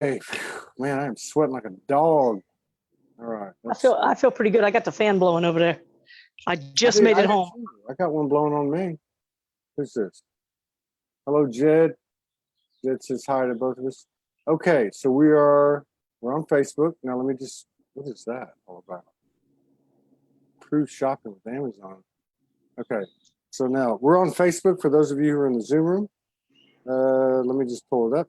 Hey, man, I'm sweating like a dog. All right. I feel pretty good. I got the fan blowing over there. I just made it home. I got one blowing on me. Who's this? Hello, Jed. Jed says hi to both of us. Okay, so we're on Facebook. Now let me just, what is that all about? Cruise shopping with Amazon. Okay, so now we're on Facebook for those of you who are in the Zoom room. Let me just pull it up.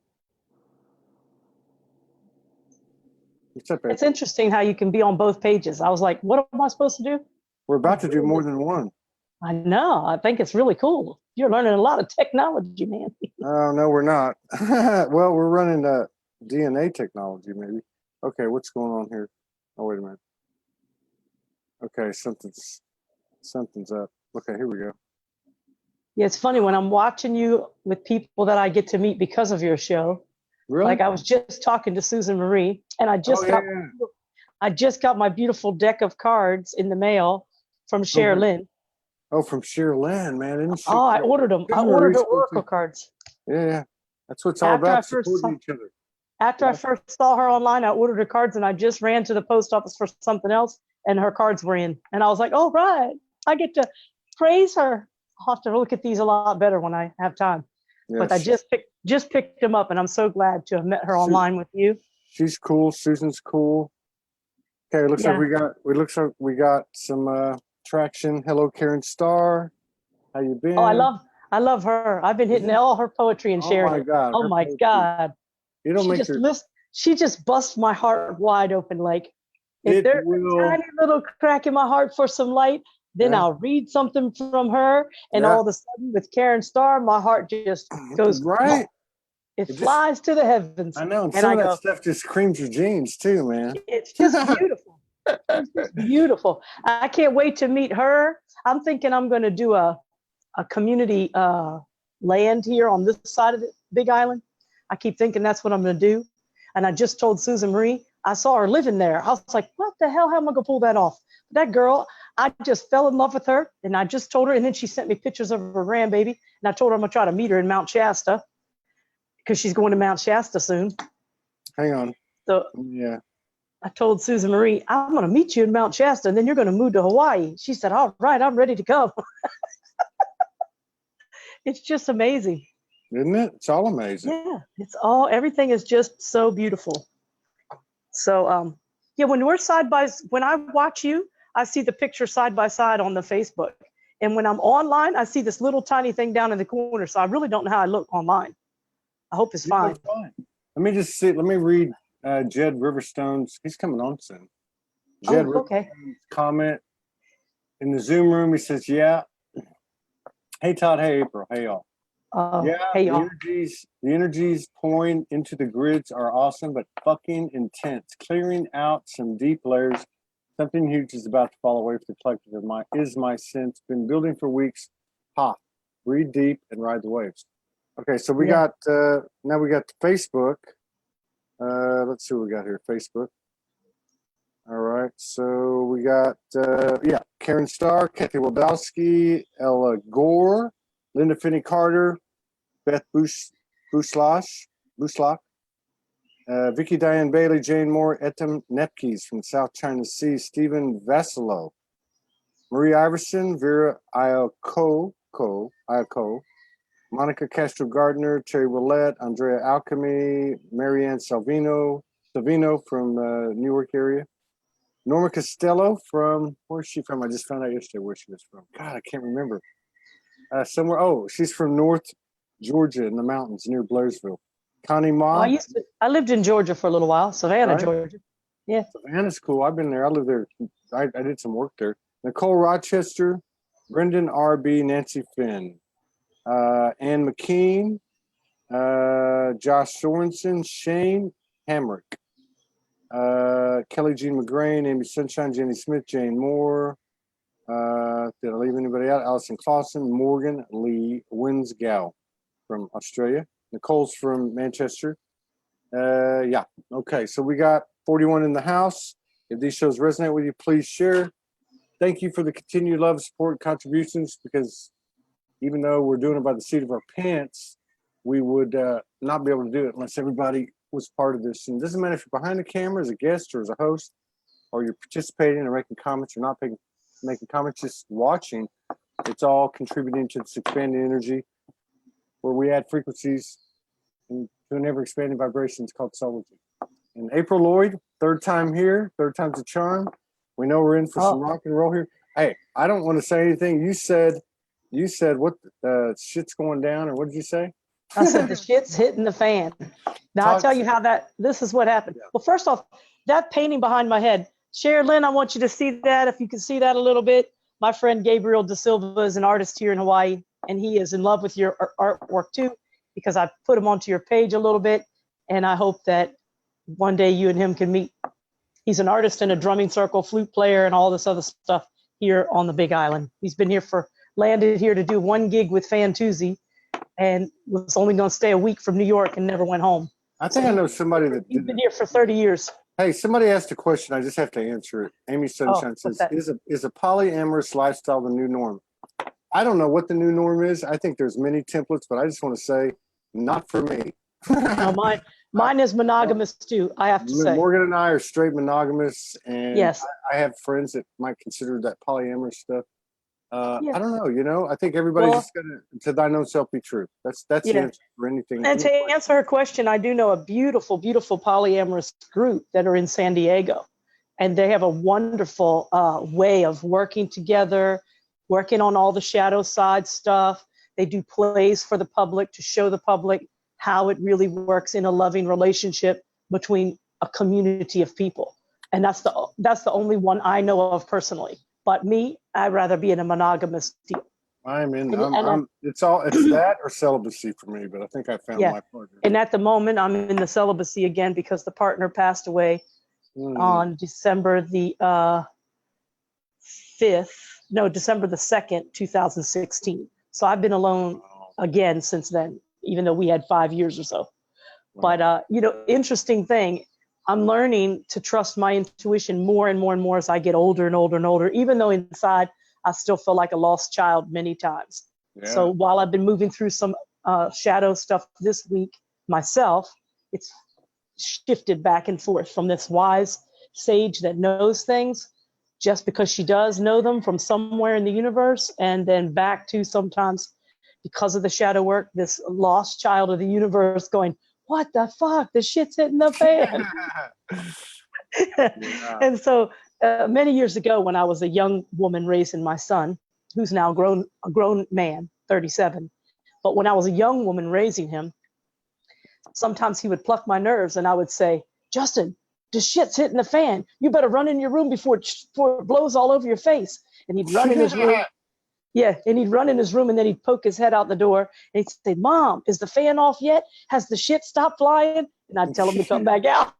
It's interesting how you can be on both pages. I was like, what am I supposed to do? We're about to do more than one. I know. I think it's really cool. You're learning a lot of technology, man. Oh, no, we're not. Well, we're running DNA technology, maybe. Okay, what's going on here? Oh, wait a minute. Okay, something's up. Okay, here we go. Yeah, it's funny when I'm watching you with people that I get to meet because of your show. Really? Like I was just talking to Susan Marie, and I just got my beautiful deck of cards in the mail from Sherilyn. Oh, from Sherilyn, man. Isn't she? Oh, I ordered them. I ordered her oracle cards. Yeah. That's what it's all about, supporting each other. After I first saw her online, I ordered her cards, and I just ran to the post office for something else, and her cards were in. And I was like, oh, right. I get to praise her. I'll have to look at these a lot better when I have time. Yes. But I just picked them up, and I'm so glad to have met her online with you. She's cool. Susan's cool. Okay, it looks like we got some traction. Hello, Karen Starr. How you been? Oh, I love her. I've been hitting all her poetry and sharing. Oh my God. Oh my God. You don't make her. She just busts my heart wide open. Like if there's a tiny little crack in my heart for some light, then I'll read something from her, and all of a sudden with Karen Starr, my heart just goes right. It flies to the heavens. I know, and some of that stuff just creams your jeans too, man. It's just beautiful. It's just beautiful. I can't wait to meet her. I'm thinking I'm going to do a community land here on this side of the Big Island. I keep thinking that's what I'm going to do. And I just told Susan Marie, I saw her living there. I was like, what the hell? How am I going to pull that off? That girl, I just fell in love with her. And I just told her, and then she sent me pictures of her grandbaby. And I told her I'm going to try to meet her in Mount Shasta, because she's going to Mount Shasta soon. Hang on. So yeah, I told Susan Marie, I'm going to meet you in Mount Shasta, and then you're going to move to Hawaii. She said, all right, I'm ready to go. It's just amazing. Isn't it? It's all amazing. Yeah, everything is just so beautiful. So, when when I watch you, I see the picture side by side on the Facebook. And when I'm online, I see this little tiny thing down in the corner. So I really don't know how I look online. I hope it's fine. Let me just see. Let me read Jed Riverstone's. He's coming on soon. Jed Riverstone's comment in the Zoom room. He says, yeah. Hey, Todd. Hey, April. Hey, y'all. Hey, y'all. The energies pouring into the grids are awesome, but fucking intense. Clearing out some deep layers. Something huge is about to fall away from the collective of my sense. Been building for weeks. Breathe deep and ride the waves. Okay, so we got now we got Facebook. Let's see what we got here. Facebook. All right, so we got Karen Starr, Kathy Waldowski, Ella Gore, Linda Finney Carter, Beth Bushlock, Vicky Diane Bailey, Jane Moore, Etam Nepkes from South China Sea, Stephen Vassilo, Marie Iverson, Vera Iacco, Monica Castro Gardner, Terry Willette, Andrea Alchemy, Marianne Salvino from Newark area, Norma Costello from, where's she from? I just found out yesterday where she was from. God, I can't remember. She's from North Georgia in the mountains near Blairsville. Connie Ma. I lived in Georgia for a little while, Savannah, Georgia. Yeah. Savannah's cool. I've been there. I lived there. I did some work there. Nicole Rochester, Brendan R.B., Nancy Finn. Ann McKean, Josh Sorensen, Shane Hamrick, Kelly Jean McGrain, Amy Sunshine, Jenny Smith, Jane Moore. Did I leave anybody out? Allison Clausen, Morgan Lee Winsgow from Australia. Nicole's from Manchester. Okay, so we got 41 in the house. If these shows resonate with you, please share. Thank you for the continued love, support, and contributions, because even though we're doing it by the seat of our pants, we would not be able to do it unless everybody was part of this. And it doesn't matter if you're behind the camera as a guest or as a host, or you're participating or making comments or not making comments, just watching. It's all contributing to this expanding energy where we add frequencies to an ever-expanding vibration. It's called Soulogy. And April Lloyd, third time here, third time's a charm. We know we're in for some rock and roll here. Hey, I don't want to say anything. You said what shit's going down, or what did you say? I said the shit's hitting the fan. Now I'll tell you how this is what happened. Yeah. Well, first off, that painting behind my head, Sherilyn, I want you to see that. If you can see that a little bit. My friend Gabriel Da Silva is an artist here in Hawaii, and he is in love with your artwork too, because I put him onto your page a little bit, and I hope that one day you and him can meet. He's an artist in a drumming circle, flute player, and all this other stuff here on the Big Island. He's been here landed here to do one gig with Fantuzzi, and was only going to stay a week from New York and never went home. I think I know somebody that he's been here for 30 years. Hey, somebody asked a question. I just have to answer it. Amy Sunshine says, is a polyamorous lifestyle the new norm? I don't know what the new norm is. I think there's many templates, but I just want to say, not for me. No, mine is monogamous too, I have to say. Morgan and I are straight monogamous, and yes. I have friends that might consider that polyamorous stuff. I don't know, I think everybody's just gonna, to thine own self be true. That's the answer for anything. And to answer her question, I do know a beautiful, beautiful polyamorous group that are in San Diego, and they have a wonderful way of working together, working on all the shadow side stuff. They do plays for the public to show the public how it really works in a loving relationship between a community of people. And that's the only one I know of personally. But me, I'd rather be in a monogamous deal. It's that or celibacy for me, but I think I found my partner. And at the moment, I'm in the celibacy again because the partner passed away on December the 2nd, 2016. So I've been alone again since then, even though we had 5 years or so. Wow. But, interesting thing, I'm learning to trust my intuition more and more and more as I get older and older and older, even though inside I still feel like a lost child many times. Yeah. So while I've been moving through some shadow stuff this week myself, it's shifted back and forth from this wise sage that knows things just because she does know them from somewhere in the universe, and then back to sometimes because of the shadow work, this lost child of the universe going, what the fuck? The shit's hitting the fan. Yeah. And so many years ago, when I was a young woman raising my son, who's now a grown man, 37. But when I was a young woman raising him, sometimes he would pluck my nerves, and I would say, Justin, the shit's hitting the fan. You better run in your room before it blows all over your face. And he'd run in his room. Yeah, and he'd run in his room, and then he'd poke his head out the door, and he'd say, Mom, is the fan off yet? Has the shit stopped flying? And I'd tell him to come back out.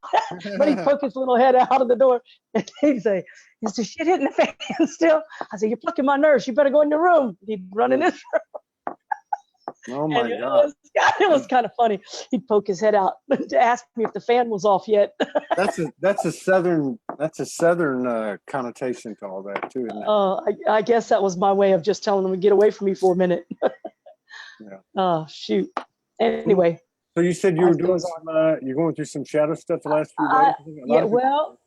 But he'd poke his little head out of the door, and he'd say, is the shit hitting the fan still? I said, you're plucking my nerves. You better go in your room. He'd run in his room. Oh, my God. It was kind of funny. He'd poke his head out to ask me if the fan was off yet. That's a southern connotation to all that too, isn't it? I guess that was my way of just telling him to get away from me for a minute. Yeah. Oh, shoot. Anyway. So you said you were doing you're going through some shadow stuff the last few days? Yeah, well,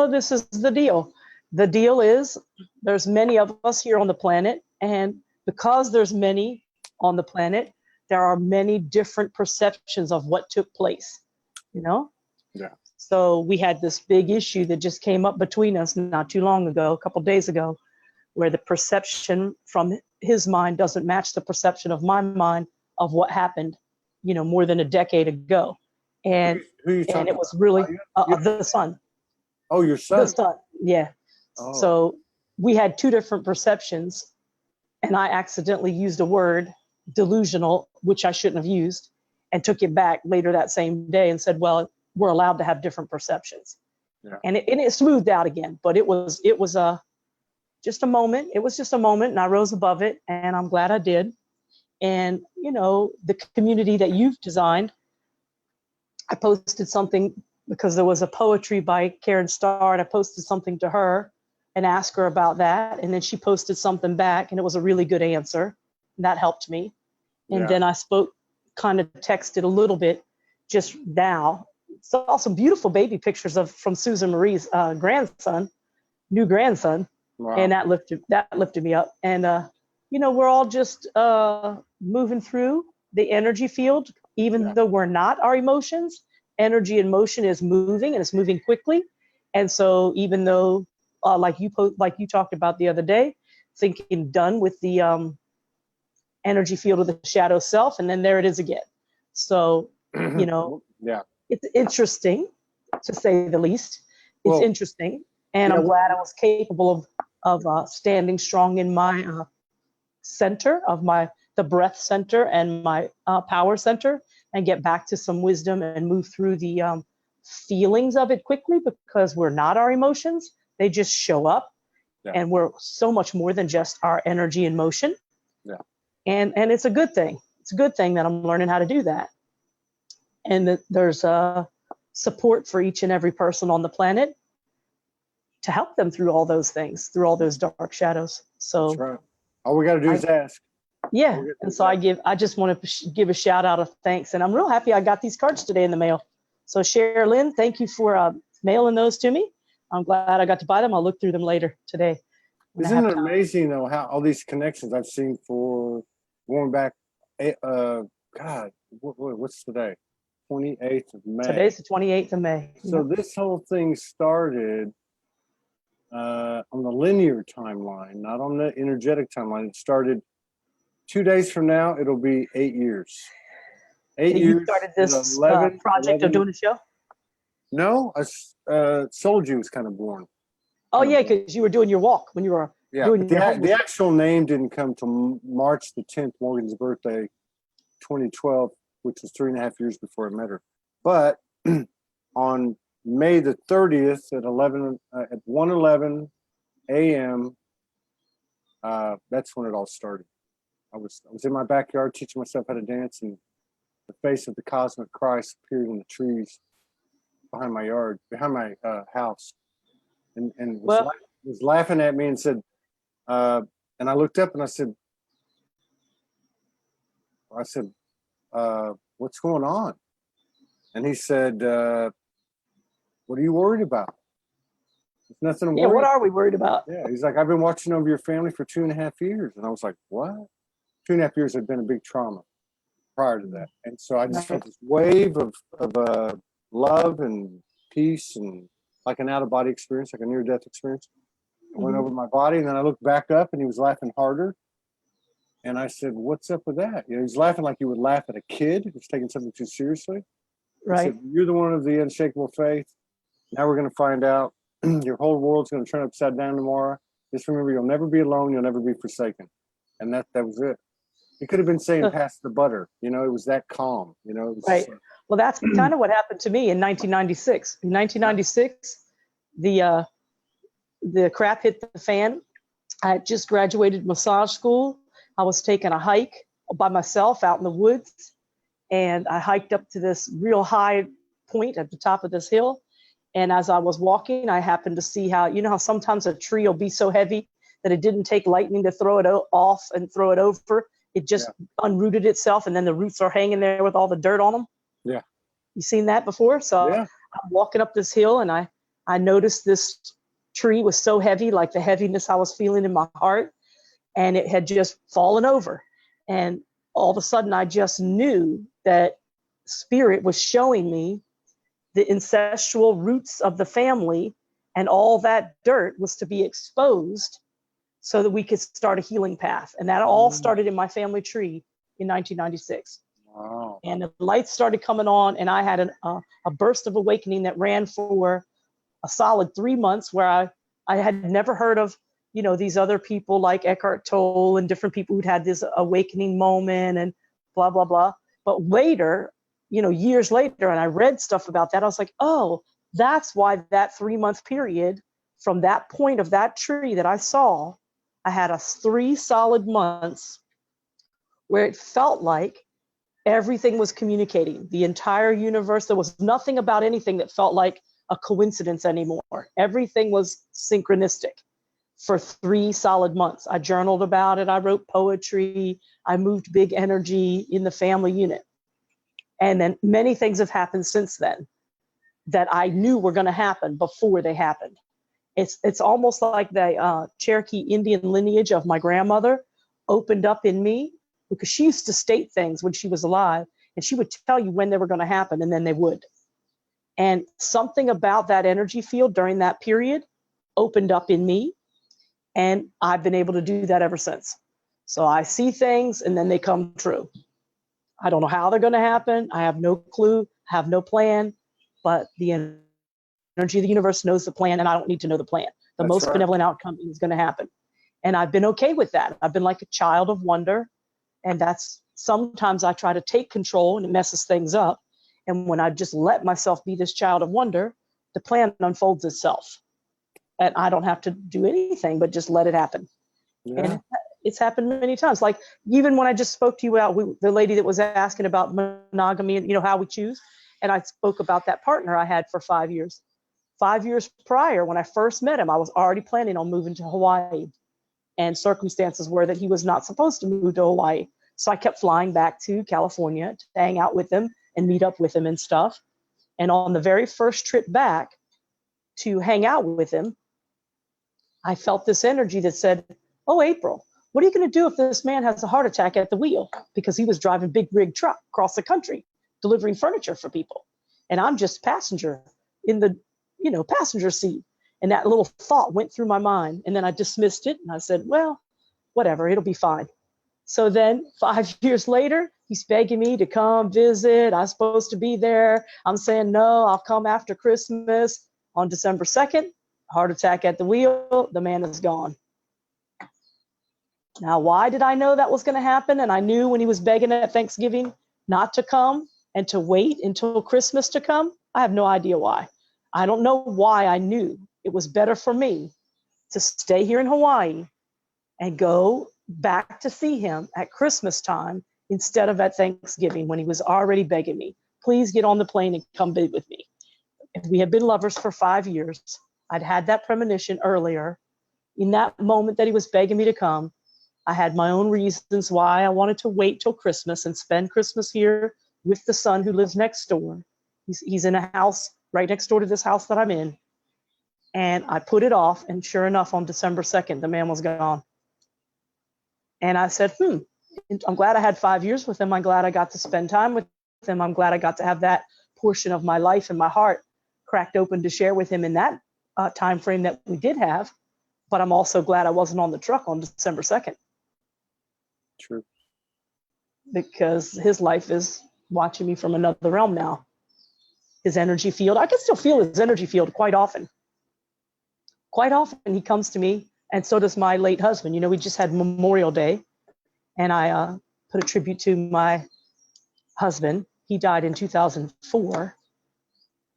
this is the deal. The deal is there's many of us here on the planet, and because there's many on the planet, there are many different perceptions of what took place, Yeah. So we had this big issue that just came up between us not too long ago, a couple of days ago, where the perception from his mind doesn't match the perception of my mind of what happened, more than a decade ago. And it was really the son. Oh, your son? The son, yeah. Oh. So we had two different perceptions, and I accidentally used a word, delusional, which I shouldn't have used, and took it back later that same day and said, well, we're allowed to have different perceptions. Yeah. And it smoothed out again, but it was just a moment. It was just a moment, and I rose above it, and I'm glad I did. And, the community that you've designed, I posted something because there was a poetry by Karen Starr, and I posted something to her and asked her about that. And then she posted something back, and it was a really good answer. And that helped me. And then I texted a little bit just now, saw some beautiful baby pictures from Susan Marie's new grandson. Wow. And that lifted me up. And, we're all just moving through the energy field, even though we're not our emotions. Energy and motion is moving, and it's moving quickly. And so even though, like you talked about the other day, thinking done with the energy field of the shadow self, and then there it is again. So, it's interesting, to say the least. It's interesting. And I'm glad I was capable of standing strong in my center of the breath center and my power center, and get back to some wisdom and move through the feelings of it quickly, because we're not our emotions. They just show up, and we're so much more than just our energy and motion. Yeah. And it's a good thing. It's a good thing that I'm learning how to do that. And that there's support for each and every person on the planet to help them through all those things, through all those dark shadows. So that's right. All we got to do is ask. Yeah. And so I just want to give a shout out of thanks. And I'm real happy I got these cards today in the mail. So Sherilyn, thank you for mailing those to me. I'm glad I got to buy them. I'll look through them later today. Isn't it amazing though, how all these connections I've seen for going back, God, what's today? 28th of May. Today's the 28th of May. So this whole thing started on the linear timeline, not on the energetic timeline. It started 2 days from now. It'll be 8 years. 8 years. You started this project of doing a show? No, Soulogy was kind of born. Oh yeah, because you were doing your walk when you were doing the actual name didn't come till March the 10th, Morgan's birthday, 2012, which was 3.5 years before I met her. But on May the 30th at 1:11 a.m., that's when it all started. I was in my backyard teaching myself how to dance, and the face of the cosmic Christ appeared in the trees behind my yard, behind my house, and was laughing at me and said, and I looked up and I said, what's going on? And he said, what are you worried about? There's nothing to worry what are we worried about? Yeah, he's like, I've been watching over your family for 2.5 years. And I was like, what? 2.5 years had been a big trauma prior to that. And so I just felt this wave of love and peace, and like an out-of-body experience, like a near-death experience. I went over my body, and then I looked back up, and he was laughing harder. And I said, what's up with that? He's laughing like you would laugh at a kid who's taking something too seriously. Right. I said, you're the one of the unshakable faith. Now we're going to find out. Your whole world's going to turn upside down tomorrow. Just remember, you'll never be alone. You'll never be forsaken. And that was it. He could have been saying, pass the butter. It was that calm. It was right. Well, that's kind of what happened to me in 1996. In 1996, the crap hit the fan. I had just graduated massage school. I was taking a hike by myself out in the woods, and I hiked up to this real high point at the top of this hill. And as I was walking, I happened to see how sometimes a tree will be so heavy that it didn't take lightning to throw it off and throw it over. It just unrooted itself, and then the roots are hanging there with all the dirt on them. Yeah. You seen that before? So I'm walking up this hill, and I noticed this tree was so heavy, like the heaviness I was feeling in my heart, and it had just fallen over. And all of a sudden, I just knew that Spirit was showing me the ancestral roots of the family, and all that dirt was to be exposed so that we could start a healing path. And that all started in my family tree in 1996. Wow. And the lights started coming on, and I had a burst of awakening that ran for a solid 3 months, where I had never heard of, these other people like Eckhart Tolle and different people who'd had this awakening moment and blah, blah, blah. But later, years later, and I read stuff about that, I was like, oh, that's why that 3-month period from that point of that tree that I saw, I had 3 solid months where it felt like everything was communicating. The entire universe, there was nothing about anything that felt like a coincidence anymore. Everything was synchronistic for 3 solid months. I journaled about it. I wrote poetry. I moved big energy in the family unit. And then many things have happened since then. that I knew were going to happen before they happened. It's almost like the Cherokee Indian lineage of my grandmother opened up in me, because she used to state things when she was alive, and she would tell you when they were going to happen, and then they would. And something about that energy field during that period opened up in me, and I've been able to do that ever since. So I see things and then they come true. I don't know how they're going to happen. I have no clue, have no plan, but the energy of the universe knows the plan, and I don't need to know the plan. The most benevolent outcome is going to happen. And I've been okay with that. I've been like a child of wonder. And that's sometimes I try to take control and it messes things up. And when I just let myself be this child of wonder, the plan unfolds itself. And I don't have to do anything but just let it happen. Yeah. And it's happened many times. Like even when I just spoke to you about the lady that was asking about monogamy and, how we choose. And I spoke about that partner I had for 5 years. 5 years prior, when I first met him, I was already planning on moving to Hawaii. And circumstances were that he was not supposed to move to Hawaii. So I kept flying back to California to hang out with him and meet up with him and stuff. And on the very first trip back to hang out with him, I felt this energy that said, oh, April, what are you going to do if this man has a heart attack at the wheel? Because he was driving big rig truck across the country, delivering furniture for people. And I'm just passenger in the, passenger seat. And that little thought went through my mind, and then I dismissed it. And I said, well, whatever, it'll be fine. So then 5 years later, he's begging me to come visit. I'm supposed to be there. I'm saying, no, I'll come after Christmas. On December 2nd, heart attack at the wheel, the man is gone. Now, why did I know that was going to happen? And I knew when he was begging at Thanksgiving not to come and to wait until Christmas to come. I have no idea why. I don't know why I knew it was better for me to stay here in Hawaii and go back to see him at Christmas time instead of at Thanksgiving, when he was already begging me, please get on the plane and come be with me. If we had been lovers for 5 years, I'd had that premonition earlier. In that moment that he was begging me to come, I had my own reasons why I wanted to wait till Christmas and spend Christmas here with the son who lives next door. He's in a house right next door to this house that I'm in. And I put it off, and sure enough, on December 2nd, the man was gone. And I said, I'm glad I had 5 years with him. I'm glad I got to spend time with him. I'm glad I got to have that portion of my life and my heart cracked open to share with him in that time frame that we did have. But I'm also glad I wasn't on the truck on December 2nd. True. Because his life is watching me from another realm now. His energy field, I can still feel his energy field quite often. Quite often he comes to me, and so does my late husband. We just had Memorial Day, and I put a tribute to my husband. He died in 2004.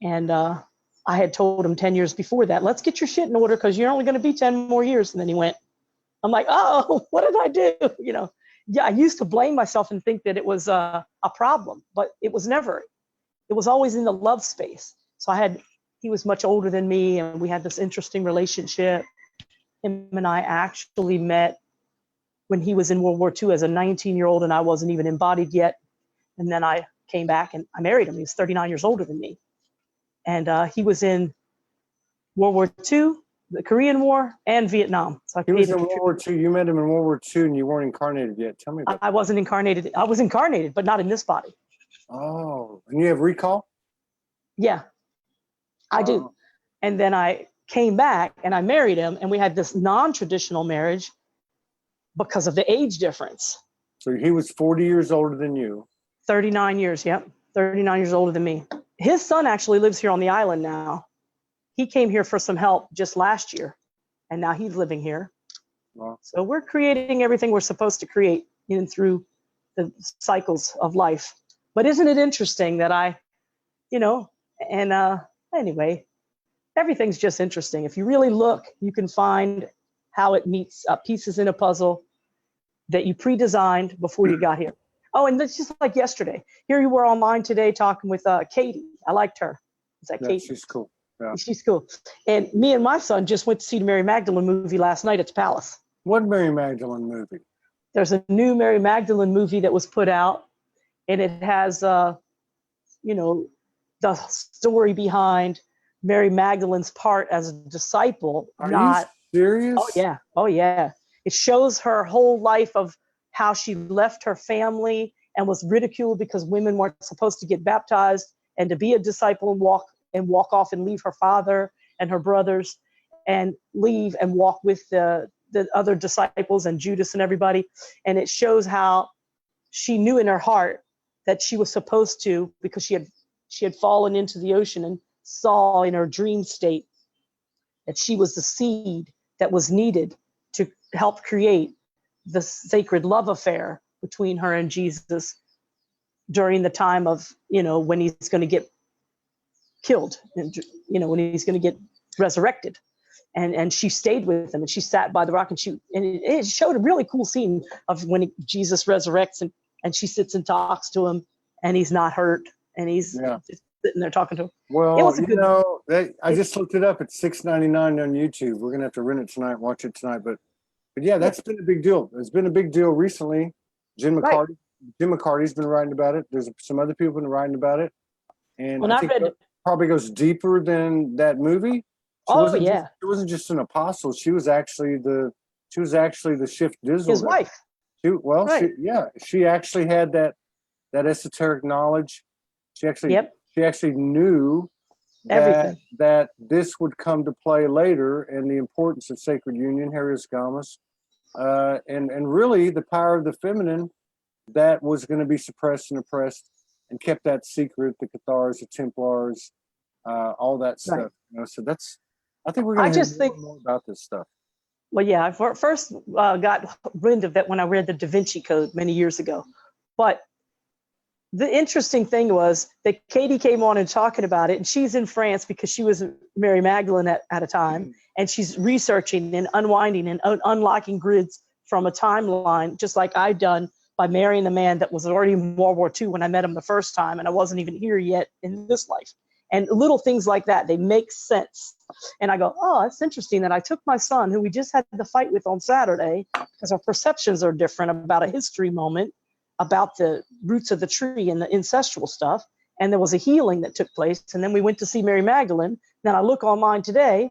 And I had told him 10 years before that, let's get your shit in order because you're only going to be 10 more years. And then he went. I'm like, oh, what did I do? Yeah, I used to blame myself and think that it was a problem, but it was never. It was always in the love space. So he was much older than me, and we had this interesting relationship. Him and I actually met when he was in World War II as a 19-year-old, and I wasn't even embodied yet. And then I came back and I married him. He was 39 years older than me. And he was in World War II, the Korean War, and Vietnam. So he was in World War II. You met him in World War II, and you weren't incarnated yet. Tell me about that. I wasn't incarnated. I was incarnated, but not in this body. Oh, and you have recall? Yeah, I do. And then I came back and I married him, and we had this non-traditional marriage because of the age difference. So he was 40 years older than you. 39 years, yep. 39 years older than me. His son actually lives here on the island now. He came here for some help just last year, and now he's living here. Wow. So we're creating everything we're supposed to create in through the cycles of life. But isn't it interesting that anyway, everything's just interesting. If you really look, you can find how it meets pieces in a puzzle that you pre-designed before you got here. Oh, and it's just like yesterday. Here you were online today talking with Katie. I liked her. Is that Katie? She's cool. Yeah. She's cool. And me and my son just went to see the Mary Magdalene movie last night at the Palace. What Mary Magdalene movie? There's a new Mary Magdalene movie that was put out, and it has, the story behind Mary Magdalene's part as a disciple. Are you serious? Oh yeah, oh yeah. It shows her whole life of how she left her family and was ridiculed because women weren't supposed to get baptized and to be a disciple and walk off and leave her father and her brothers and leave and walk with the other disciples and Judas and everybody. And it shows how she knew in her heart that she was supposed to, because she had fallen into the ocean and saw in her dream state that she was the seed that was needed to help create the sacred love affair between her and Jesus during the time of, when he's going to get killed and, when he's going to get resurrected. And she stayed with him and she sat by the rock and it showed a really cool scene of when Jesus resurrects and she sits and talks to him and he's not hurt and he's just sitting there talking to him. Well, I just looked it up. It's $6.99 on YouTube. We're going to have to rent it tonight and watch it tonight. But yeah, that's been a big deal. It's been a big deal recently. Jim McCarty's been writing about it. There's some other people been writing about it. And I think it probably goes deeper than that movie. She wasn't just an apostle. She was actually the shift dizzle. His wife. She actually had that esoteric knowledge. She actually knew that this would come to play later, and the importance of sacred union, Harrius Gamus, and really the power of the feminine that was going to be suppressed and oppressed and kept that secret. The Cathars, the Templars, all that stuff. So I think we're going to hear more about this stuff. Well, yeah, I first got wind of that when I read the Da Vinci Code many years ago. But the interesting thing was that Katie came on and talking about it, and she's in France because she was Mary Magdalene at a time, and she's researching and unwinding and unlocking grids from a timeline, just like I've done by marrying a man that was already in World War II when I met him the first time, and I wasn't even here yet in this life. And little things like that, they make sense. And I go, oh, that's interesting that I took my son, who we just had the fight with on Saturday, because our perceptions are different about a history moment, about the roots of the tree and the ancestral stuff. And there was a healing that took place. And then we went to see Mary Magdalene. Then I look online today,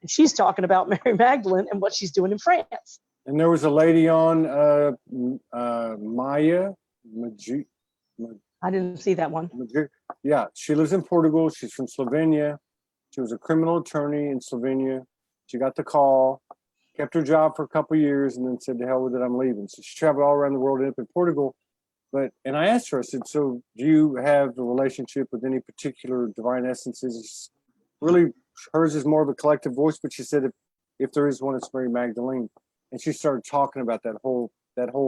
and she's talking about Mary Magdalene and what she's doing in France. And there was a lady on Maya. I didn't see that one. Yeah, she lives in Portugal. She's from Slovenia. She was a criminal attorney in Slovenia. She got the call, kept her job for a couple of years, and then said, to hell with it, I'm leaving. So she traveled all around the world, ended up in Portugal. And I asked her, I said, so do you have a relationship with any particular divine essences? Really, hers is more of a collective voice, but she said, if there is one, it's Mary Magdalene. And she started talking about that whole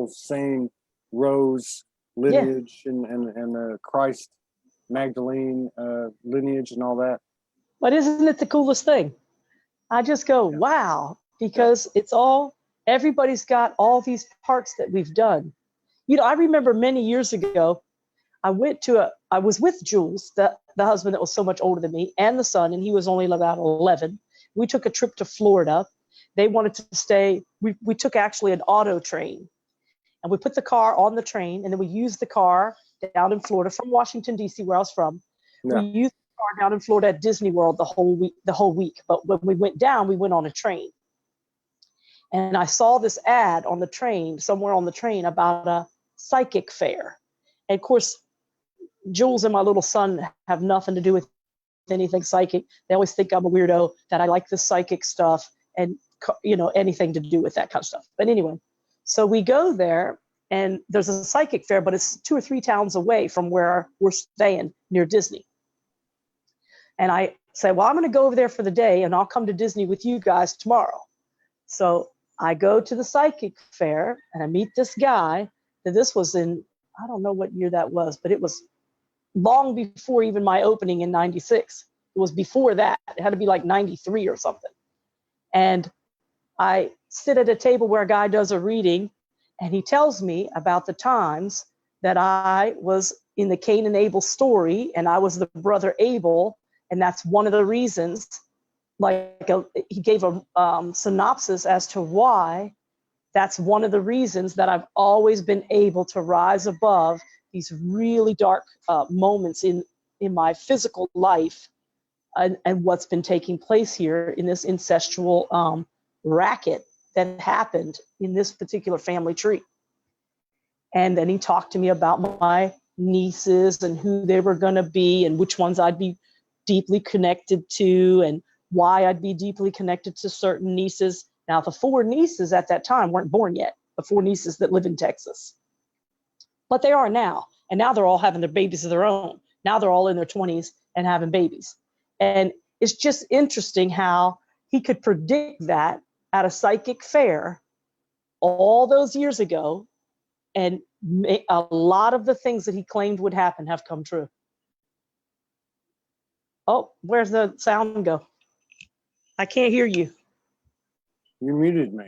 same Rose lineage and the Christ Magdalene lineage and all that. But isn't it the coolest thing? I just go, wow, because everybody's got all these parts that we've done. I remember many years ago, I was with Jules, the husband that was so much older than me, and the son, and he was only about 11. We took a trip to Florida. They wanted to stay. We took actually an auto train, and we put the car on the train, and then we used the car down in Florida from Washington, D.C., where I was from. Yeah. We used the car down in Florida at Disney World the whole week. But when we went down, we went on a train. And I saw this ad on the train, somewhere on the train, about a psychic fair. And of course, Jules and my little son have nothing to do with anything psychic. They always think I'm a weirdo, that I like the psychic stuff and, anything to do with that kind of stuff. But anyway, so we go there, and there's a psychic fair, but it's 2 or 3 towns away from where we're staying near Disney. And I say, well, I'm going to go over there for the day, and I'll come to Disney with you guys tomorrow. So I go to the psychic fair, and I meet this guy. And this was in, I don't know what year that was, but it was long before even my opening in 96. It was before that. It had to be like 93 or something. And I sit at a table where a guy does a reading, and he tells me about the times that I was in the Cain and Abel story, and I was the brother Abel, and that's one of the reasons. He gave a synopsis as to why that's one of the reasons that I've always been able to rise above these really dark moments in in my physical life and what's been taking place here in this incestual racket that happened in this particular family tree. And then he talked to me about my nieces and who they were going to be and which ones I'd be deeply connected to and why I'd be deeply connected to certain nieces. Now, the 4 nieces at that time weren't born yet, the 4 nieces that live in Texas. But they are now. And now they're all having their babies of their own. Now they're all in their 20s and having babies. And it's just interesting how he could predict that at a psychic fair all those years ago. And a lot of the things that he claimed would happen have come true. Oh, where's the sound go? I can't hear you. You muted me.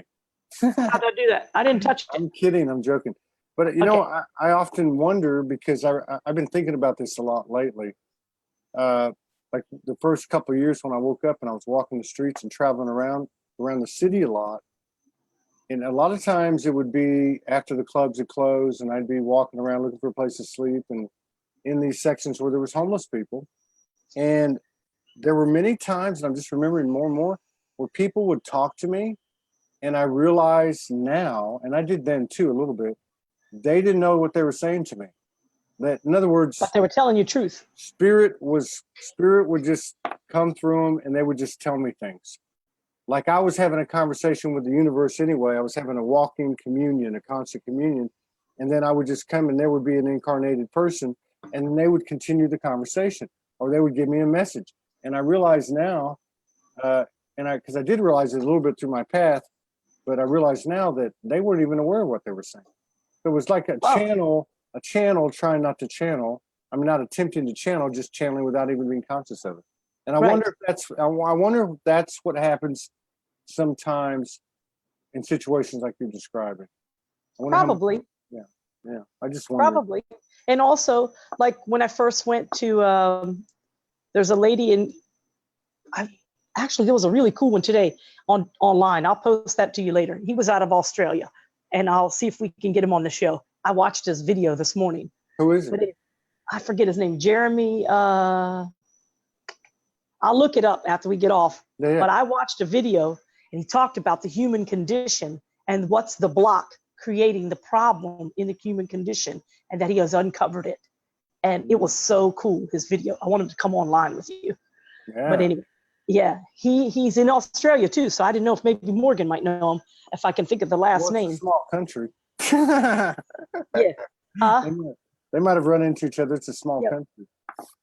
How'd I do that? I didn't touch it. I'm kidding. I'm joking. But, you know, I often wonder because I've been thinking about this a lot lately. Like the first couple of years when I woke up and I was walking the streets and traveling around the city a lot. And a lot of times it would be after the clubs had closed and I'd be walking around looking for a place to sleep and in these sections where there was homeless people. And there were many times, and I'm just remembering more and more, where people would talk to me. And I realize now, and I did then too a little bit, they didn't know what they were saying to me. That, in other words, but they were telling you truth. Spirit would just come through them and they would just tell me things. Like I was having a conversation with the universe anyway. I was having a walking communion, a constant communion. And then I would just come and there would be an incarnated person and then they would continue the conversation or they would give me a message. And I realize now, because I did realize it a little bit through my path, but I realize now that they weren't even aware of what they were saying. It was like a channel trying not to channel. I'm not attempting to channel, just channeling without even being conscious of it. And I wonder if that's what happens sometimes in situations like you're describing. Probably. Yeah. I just wonder. Probably. And also, like when I first went to, there's a lady actually, there was a really cool one today online. I'll post that to you later. He was out of Australia, and I'll see if we can get him on the show. I watched his video this morning. Who is it? I forget his name. Jeremy. I'll look it up after we get off. Yeah. But I watched a video, and he talked about the human condition and what's the block creating the problem in the human condition, and that he has uncovered it. And it was so cool, his video. I wanted to come online with you. Yeah. But anyway, yeah, he's in Australia too, so I didn't know if maybe Morgan might know him, if I can think of the last name. It's a small country. Yeah. They might have run into each other. It's a small country.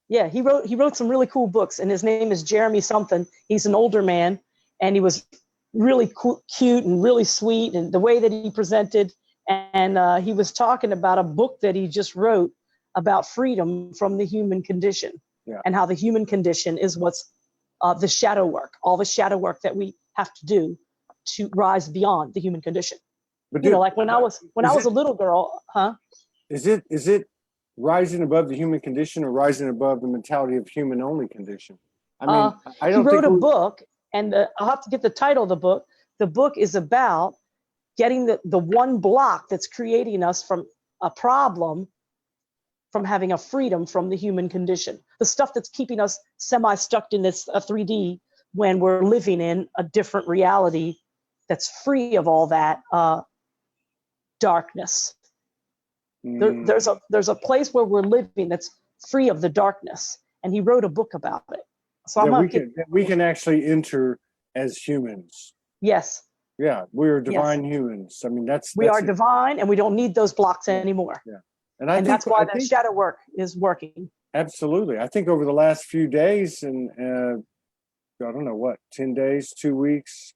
Yeah, he wrote some really cool books, and his name is Jeremy something. He's an older man, and he was really cute and really sweet, and the way that he presented. And he was talking about a book that he just wrote about freedom from the human condition, and how the human condition is what's the shadow work, all the shadow work that we have to do to rise beyond the human condition. But you know, like when I was a little girl, Is it rising above the human condition or rising above the mentality of human only condition? I mean, I don't. He wrote a book, and I'll have to get the title of the book. The book is about getting the one block that's creating us from a problem, from having a freedom from the human condition, the stuff that's keeping us semi-stuck in this 3D when we're living in a different reality that's free of all that darkness. There's a place where we're living that's free of the darkness, and he wrote a book about it. So we can actually enter as humans. Yes. Yeah, we're divine humans. I mean, we are divine, and we don't need those blocks anymore. Yeah, and that's why the shadow work is working. Absolutely, I think over the last few days, and I don't know what, 10 days, 2 weeks,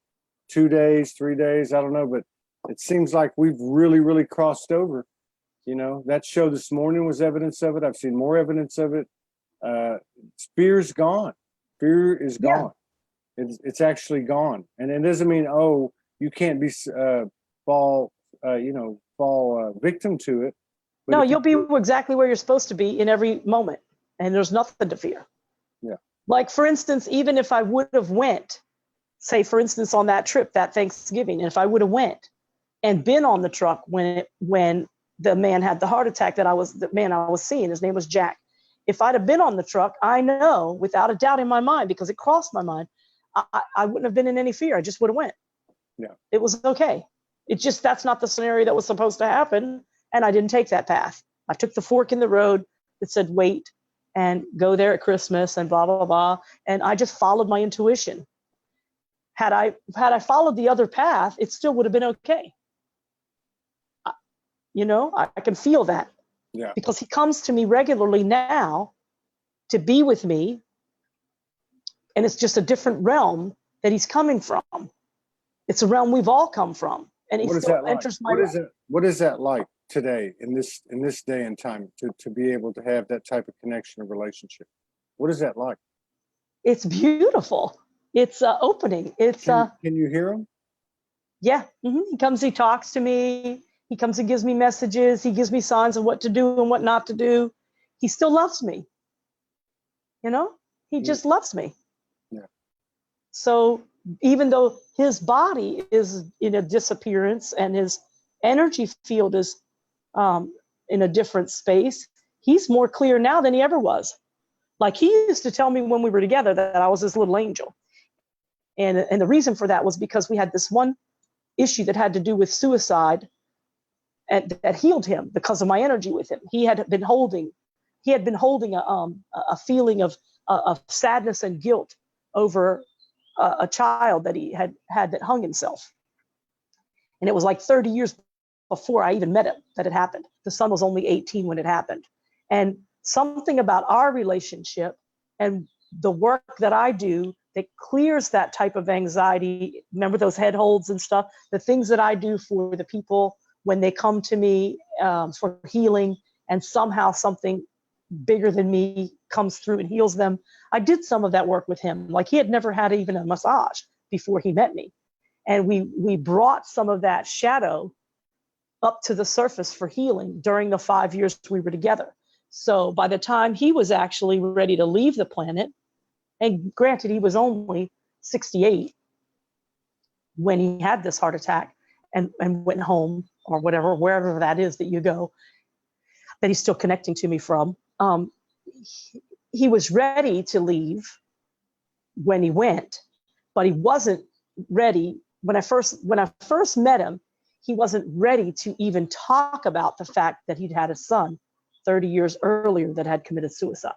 2 days, 3 days, I don't know, but it seems like we've really, really crossed over. You know, that show this morning was evidence of it. I've seen more evidence of it. Fear's gone. Fear is gone. It's actually gone, and it doesn't mean you can't be fall victim to it. No, you'll be exactly where you're supposed to be in every moment, and there's nothing to fear. Yeah. Like for instance, even if I would have went, say for instance on that trip that Thanksgiving, and if I would have went and been on the truck when the man had the heart attack, the man I was seeing, his name was Jack, If I'd have been on the truck, I know without a doubt in my mind, because it crossed my mind, I wouldn't have been in any fear. I just would have went. Yeah. It was okay. It's just, that's not the scenario that was supposed to happen. And I didn't take that path. I took the fork in the road that said, wait and go there at Christmas and blah, blah, blah. And I just followed my intuition. Had I followed the other path, it still would have been okay. I can feel that. Yeah. Because he comes to me regularly now to be with me. And it's just a different realm that he's coming from. It's a realm we've all come from. And he still enters my realm. What is that like today in this day and time to be able to have that type of connection and relationship? What is that like? It's beautiful. It's opening. Can you hear him? Yeah. He comes, he talks to me. He comes and gives me messages. He gives me signs of what to do and what not to do. He still loves me. He just loves me. Yeah. So even though his body is in a disappearance and his energy field is in a different space, he's more clear now than he ever was. Like, he used to tell me when we were together that I was his little angel. And the reason for that was because we had this one issue that had to do with suicide, and that healed him because of my energy with him. He had been holding a feeling of sadness and guilt over a child that he had that hung himself. And it was like 30 years before I even met him that it happened. The son was only 18 when it happened. And something about our relationship and the work that I do that clears that type of anxiety. Remember those head holds and stuff? The things that I do for the people when they come to me for healing, and somehow something bigger than me comes through and heals them. I did some of that work with him. Like, he had never had even a massage before he met me. And we brought some of that shadow up to the surface for healing during the 5 years we were together. So by the time he was actually ready to leave the planet, and granted, he was only 68 when he had this heart attack and went home, or whatever, wherever that is that you go, that he's still connecting to me from. He was ready to leave when he went, but he wasn't ready. When I first met him, he wasn't ready to even talk about the fact that he'd had a son 30 years earlier that had committed suicide.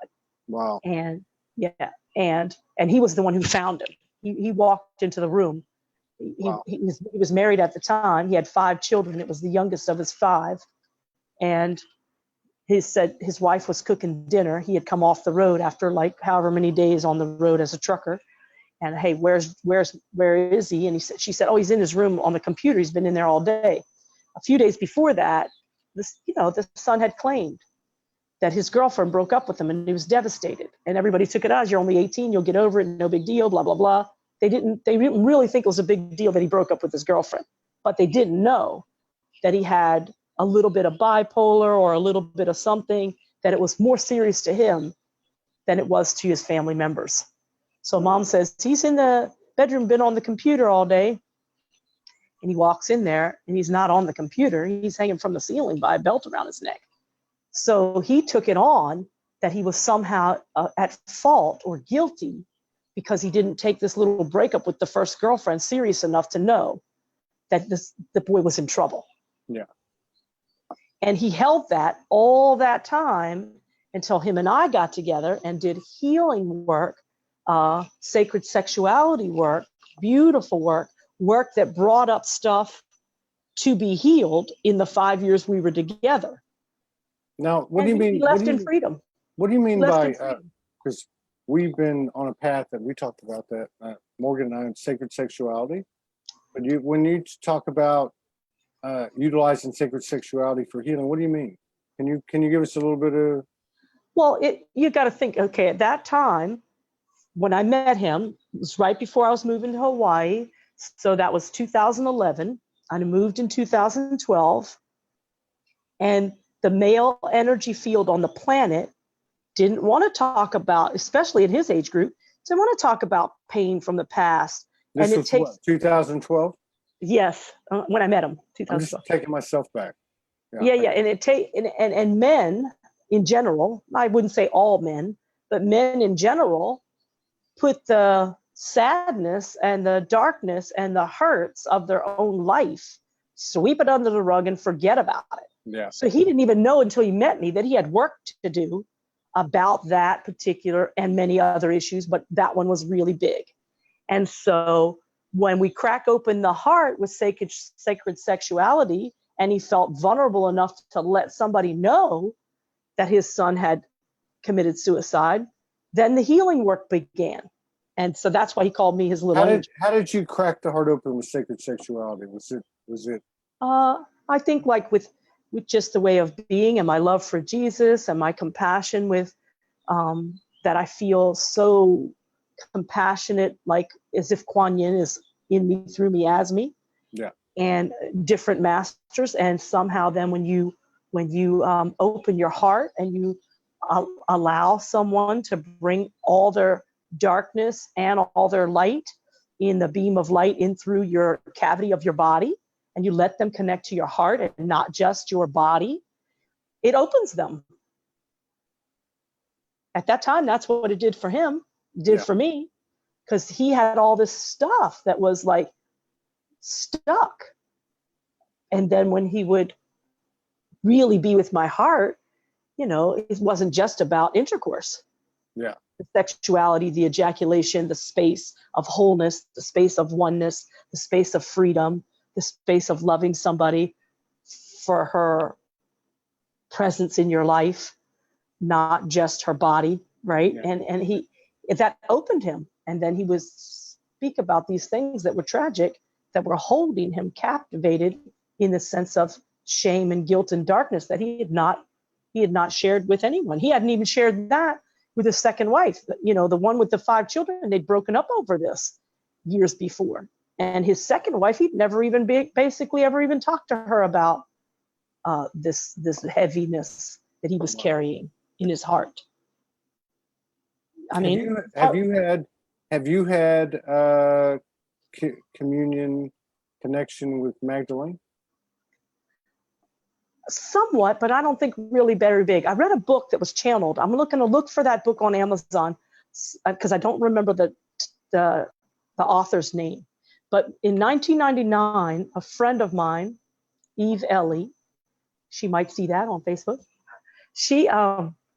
Wow. And yeah, and he was the one who found him. He walked into the room. He was married at the time. He had 5 children. It was the youngest of his 5. And he said his wife was cooking dinner. He had come off the road after like however many days on the road as a trucker. And hey, where is he? And she said, oh, he's in his room on the computer. He's been in there all day. A few days before that, the son had claimed that his girlfriend broke up with him, and he was devastated. And everybody took it as, you're only 18, you'll get over it, no big deal, blah, blah, blah. They didn't really think it was a big deal that he broke up with his girlfriend, but they didn't know that he had a little bit of bipolar or a little bit of something, that it was more serious to him than it was to his family members. So mom says, he's in the bedroom, been on the computer all day. And he walks in there and he's not on the computer. He's hanging from the ceiling by a belt around his neck. So he took it on that he was somehow at fault or guilty because he didn't take this little breakup with the first girlfriend serious enough to know that the boy was in trouble. Yeah. And he held that all that time until him and I got together and did healing work, sacred sexuality work, beautiful work that brought up stuff to be healed in the 5 years we were together. Now, what do you mean? He left in freedom. What do you mean by, because we've been on a path that we talked about that, Morgan and I, in sacred sexuality. But when you talk about utilizing sacred sexuality for healing, what do you mean? Can you give us a little bit of? Well, you got to think, okay, at that time, when I met him, it was right before I was moving to Hawaii. So that was 2011. I moved in 2012. And the male energy field on the planet didn't want to talk about, especially in his age group, didn't want to talk about pain from the past. This was what, 2012? Yes, when I met him, 2012. I'm just taking myself back. Yeah. And and men in general, I wouldn't say all men, but men in general put the sadness and the darkness and the hurts of their own life, sweep it under the rug and forget about it. Yeah. So he didn't even know until he met me that he had work to do about that particular and many other issues, but that one was really big. And so when we crack open the heart with sacred sexuality, and he felt vulnerable enough to let somebody know that his son had committed suicide, then the healing work began. And so that's why he called me his little angel. How did you crack the heart open with sacred sexuality? Was it? I think like with just the way of being and my love for Jesus and my compassion with that I feel so compassionate, like as if Kuan Yin is in me, through me, as me. Yeah. And different masters, and somehow then when you open your heart and you allow someone to bring all their darkness and all their light in the beam of light in through your cavity of your body, and you let them connect to your heart and not just your body, it opens them. At that time, that's what it did for him, did for me, because he had all this stuff that was like stuck. And then when he would really be with my heart, you know, it wasn't just about intercourse. Yeah. The sexuality, the ejaculation, the space of wholeness, the space of oneness, the space of freedom, the space of loving somebody for her presence in your life, not just her body, right? Yeah. And that opened him. And then he would speak about these things that were tragic, that were holding him captivated in the sense of shame and guilt and darkness that he had not shared with anyone. He hadn't even shared that with his second wife, you know, the one with the 5 children. They'd broken up over this years before. And his second wife, he'd never even basically ever even talked to her about this heaviness that he was carrying in his heart. I mean, have you had communion connection with Magdalene? Somewhat, but I don't think really very big. I read a book that was channeled. I'm looking to look for that book on Amazon because I don't remember the author's name. But in 1999, a friend of mine, Eve Ellie, she might see that on Facebook, she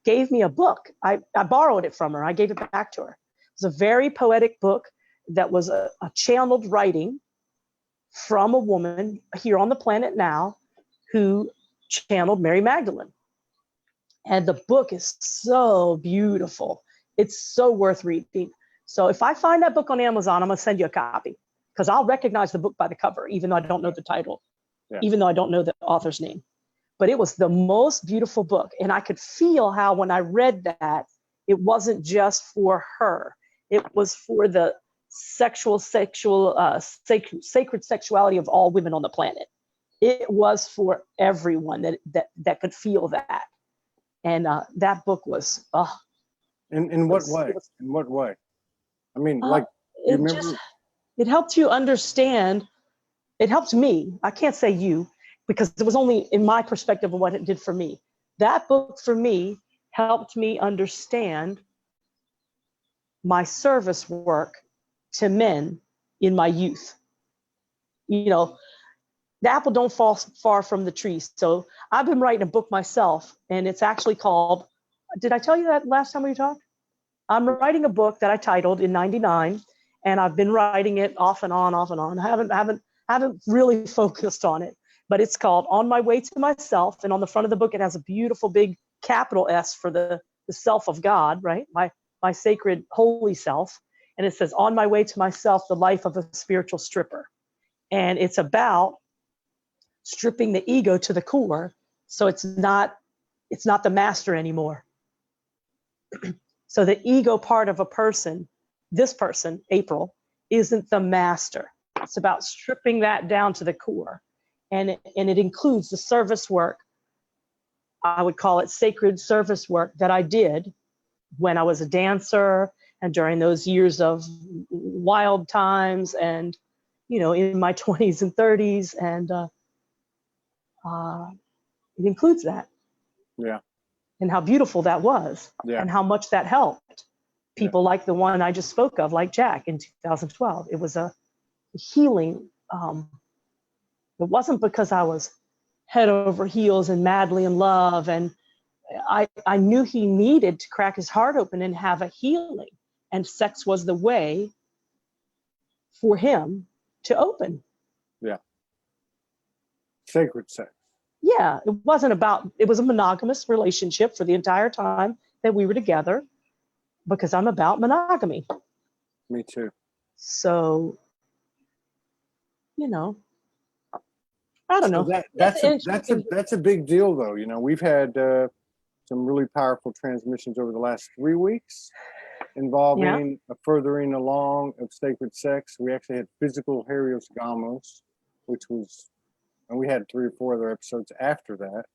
gave me a book. I borrowed it from her. I gave it back to her. It was a very poetic book that was a channeled writing from a woman here on the planet now who channeled Mary Magdalene. And the book is so beautiful. It's so worth reading. So if I find that book on Amazon, I'm going to send you a copy because I'll recognize the book by the cover, even though I don't know the title, even though I don't know the author's name. But it was the most beautiful book. And I could feel how when I read that, it wasn't just for her. It was for the sacred sexuality of all women on the planet. It was for everyone that could feel that. And that book was, In what way? In what way? I mean, like, you remember? It helped you understand. It helped me. I can't say you, because it was only in my perspective of what it did for me. That book for me helped me understand my service work to men in my youth. You know, the apple don't fall far from the tree. So I've been writing a book myself, and it's actually called, did I tell you that last time we talked? I'm writing a book that I titled in 99, and I've been writing it off and on. I haven't really focused on it, but it's called On My Way to Myself. And on the front of the book, it has a beautiful big capital S for the self of God, right? My sacred holy self. And it says, On My Way to Myself, the life of a spiritual stripper. And it's about stripping the ego to the core. So it's not the master anymore. So the ego part of a person, this person, April, isn't the master. It's about stripping that down to the core. And it includes the service work. I would call it sacred service work that I did when I was a dancer and during those years of wild times and, you know, in my 20s and 30s. And it includes that. Yeah. and how beautiful that was, Yeah. and how much that helped people like the one I just spoke of, like Jack in 2012. It was a healing. It wasn't because I was head over heels and madly in love, and I knew he needed to crack his heart open and have a healing, and sex was the way for him to open. Yeah. Sacred sex. Yeah, it was a monogamous relationship for the entire time that we were together, because I'm about monogamy. Me too. So, I don't know. That's a big deal, though. We've had some really powerful transmissions over the last 3 weeks involving a furthering along of sacred sex. We actually had physical heriosgamos, and we had 3 or 4 other episodes after that.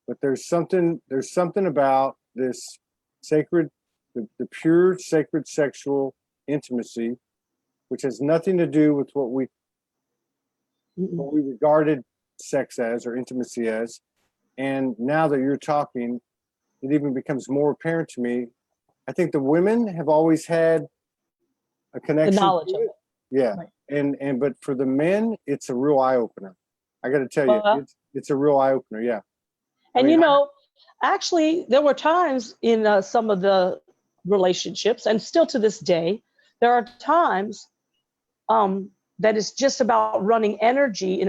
But there's something about this sacred, the pure sacred sexual intimacy, which has nothing to do with what we regarded sex as or intimacy as. And now that you're talking, it even becomes more apparent to me. I think the women have always had a connection. The knowledge of it. Yeah. Right. But for the men, it's a real eye opener. I got to tell you, it's a real eye opener. Yeah. And actually, there were times in some of the relationships, and still to this day, there are times that is just about running energy in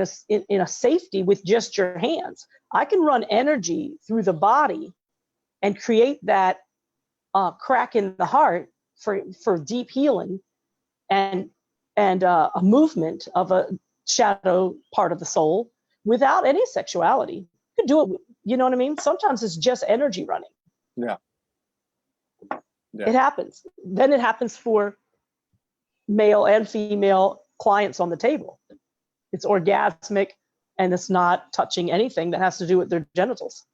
a safety with just your hands. I can run energy through the body and create that crack in the heart for deep healing and a movement of a shadow part of the soul without any sexuality. You can do it. You know what I mean? Sometimes it's just energy running. Yeah. It happens. Then it happens for male and female clients on the table. It's orgasmic, and it's not touching anything that has to do with their genitals,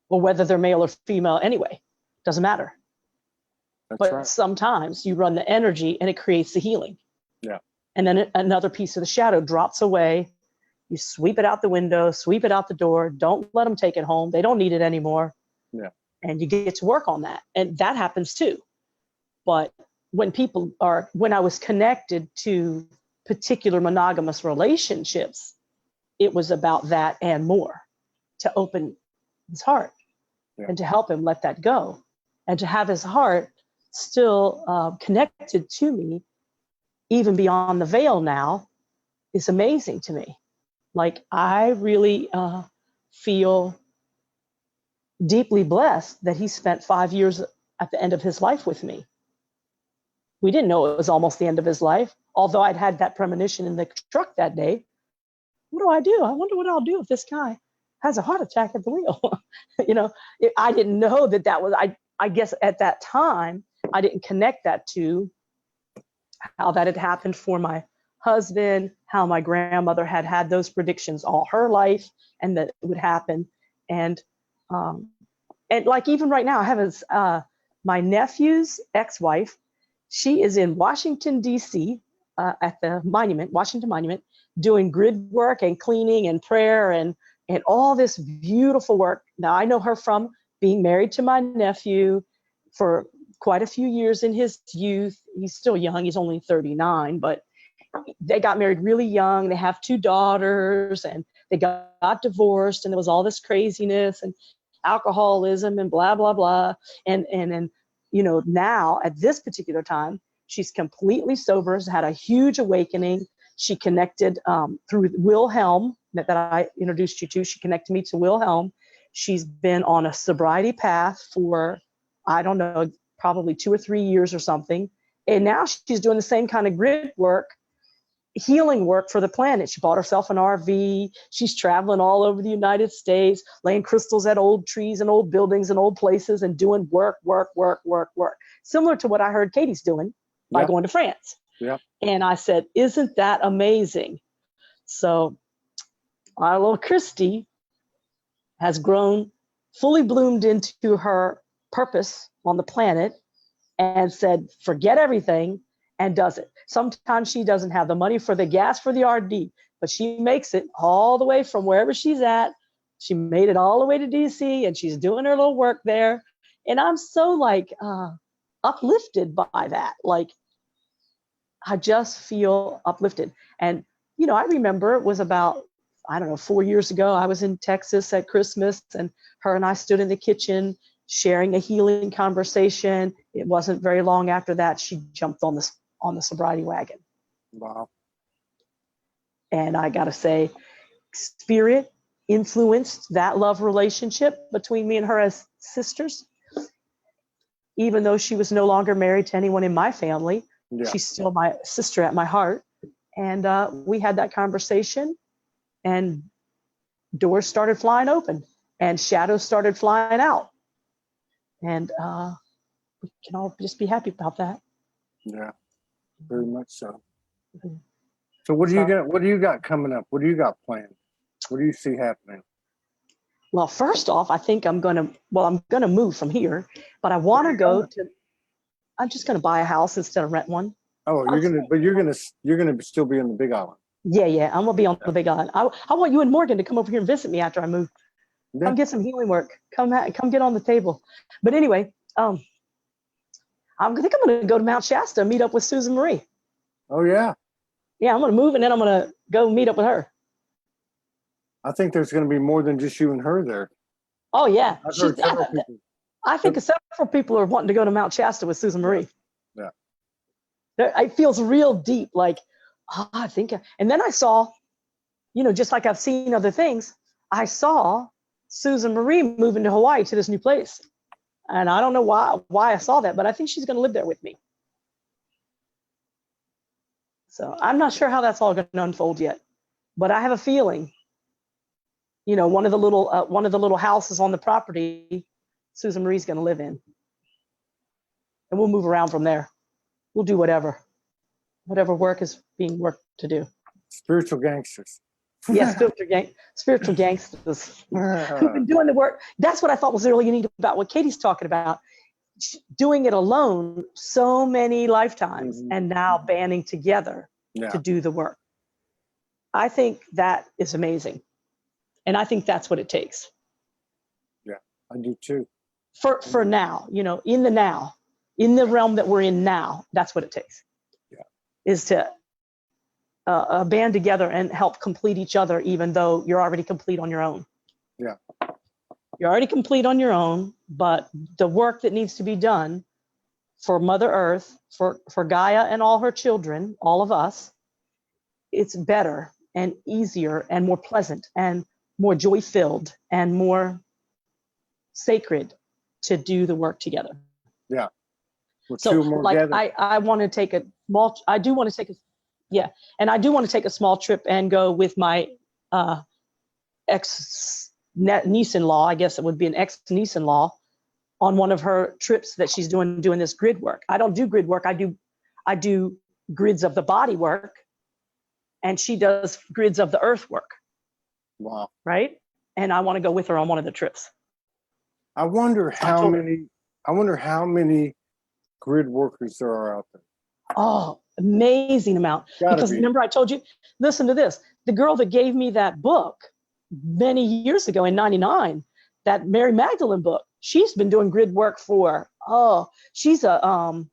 or whether they're male or female anyway. Doesn't matter. But right. Sometimes you run the energy and it creates the healing. Yeah. And then another piece of the shadow drops away. You sweep it out the window, sweep it out the door. Don't let them take it home. They don't need it anymore. Yeah. And you get to work on that. And that happens too. But when I was connected to particular monogamous relationships, it was about that and more, to open his heart and to help him let that go, and to have his heart still connected to me, even beyond the veil now, is amazing to me. Like, I really feel deeply blessed that he spent 5 years at the end of his life with me. We didn't know it was almost the end of his life, although I'd had that premonition in the truck that day. What do? I wonder what I'll do if this guy has a heart attack at the wheel. I didn't know that was, I guess at that time, I didn't connect that to how that had happened for my husband, how my grandmother had those predictions all her life, and that it would happen. And like even right now, I have my nephew's ex-wife. She is in Washington, D.C. At the Washington Monument, doing grid work and cleaning and prayer and all this beautiful work. Now, I know her from being married to my nephew for quite a few years in his youth. He's still young. He's only 39, but they got married really young. They have 2 daughters, and they got divorced, and there was all this craziness and alcoholism and blah, blah, blah. And now at this particular time, she's completely sober, has had a huge awakening. She connected through Wilhelm that I introduced you to. She connected me to Wilhelm. She's been on a sobriety path for, I don't know, probably 2 or 3 years or something. And now she's doing the same kind of grid work, healing work for the planet. She bought herself an RV. She's traveling all over the United States, laying crystals at old trees and old buildings and old places and doing work. Similar to what I heard Katie's doing by going to France. Yeah. And I said, isn't that amazing? So our little Christy has grown, fully bloomed into her purpose on the planet, and said, forget everything, and does it. Sometimes she doesn't have the money for the gas for the RD, but she makes it all the way from wherever she's at She made it all the way to DC and she's doing her little work there. And I'm so like uplifted by that. Like, I just feel uplifted. And, you know, I remember it was about, I don't know, 4 years ago, I was in Texas at Christmas and her and I stood in the kitchen sharing a healing conversation. It wasn't very long after that, she jumped on the sobriety wagon. Wow. And I got to say, spirit influenced that love relationship between me and her as sisters. Even though she was no longer married to anyone in my family, she's still my sister at my heart. And we had that conversation and doors started flying open and shadows started flying out. And we can all just be happy about that. Yeah, very much so. Mm-hmm. So what do you got coming up? What do you got planned? What do you see happening? Well, first off, I think I'm gonna move from here, but I want to go to. I'm just gonna buy a house instead of rent one. Oh, you're gonna still be on the Big Island. Yeah, I'm gonna be on the Big Island. I want you and Morgan to come over here and visit me after I move. Yeah. Come get some healing work. Come get on the table. But anyway, I think I'm gonna go to Mount Shasta and meet up with Susan Marie. Oh yeah. Yeah, I'm gonna move and then I'm gonna go meet up with her. I think there's going to be more than just you and her there. Oh yeah, I've heard several people. I think several people are wanting to go to Mount Shasta with Susan Marie. Yeah. It feels real deep, like, I think. And then I saw, you know, just like I've seen other things, I saw Susan Marie moving to Hawaii to this new place. And I don't know why I saw that, but I think she's going to live there with me. So I'm not sure how that's all going to unfold yet, but I have a feeling, you know, one of the little houses on the property, Susan Marie's going to live in. And we'll move around from there. We'll do whatever work is being worked to do. Spiritual gangsters. Yes, spiritual gangsters who've been doing the work. That's what I thought was really neat about what Katie's talking about. Doing it alone so many lifetimes and now banding together to do the work. I think that is amazing. And I think that's what it takes. Yeah, I do too. For now, you know, in the realm that we're in now, that's what it takes. Yeah. Is to band together and help complete each other, even though you're already complete on your own. Yeah. You're already complete on your own, but the work that needs to be done for Mother Earth, for Gaia and all her children, all of us, it's better and easier and more pleasant and more joy-filled and more sacred to do the work together. Yeah. So like I want to take a small, I do want to take a small trip and go with my ex-niece-in-law, I guess it would be an ex-niece-in-law, on one of her trips that she's doing this grid work. I don't do grid work. I do grids of the body work, and she does grids of the earth work. Wow. Right? And I want to go with her on one of the trips. I wonder how many grid workers there are out there. Oh, amazing amount. Because remember I told you, listen to this. The girl that gave me that book many years ago in 99, that Mary Magdalene book, she's been doing grid work she's a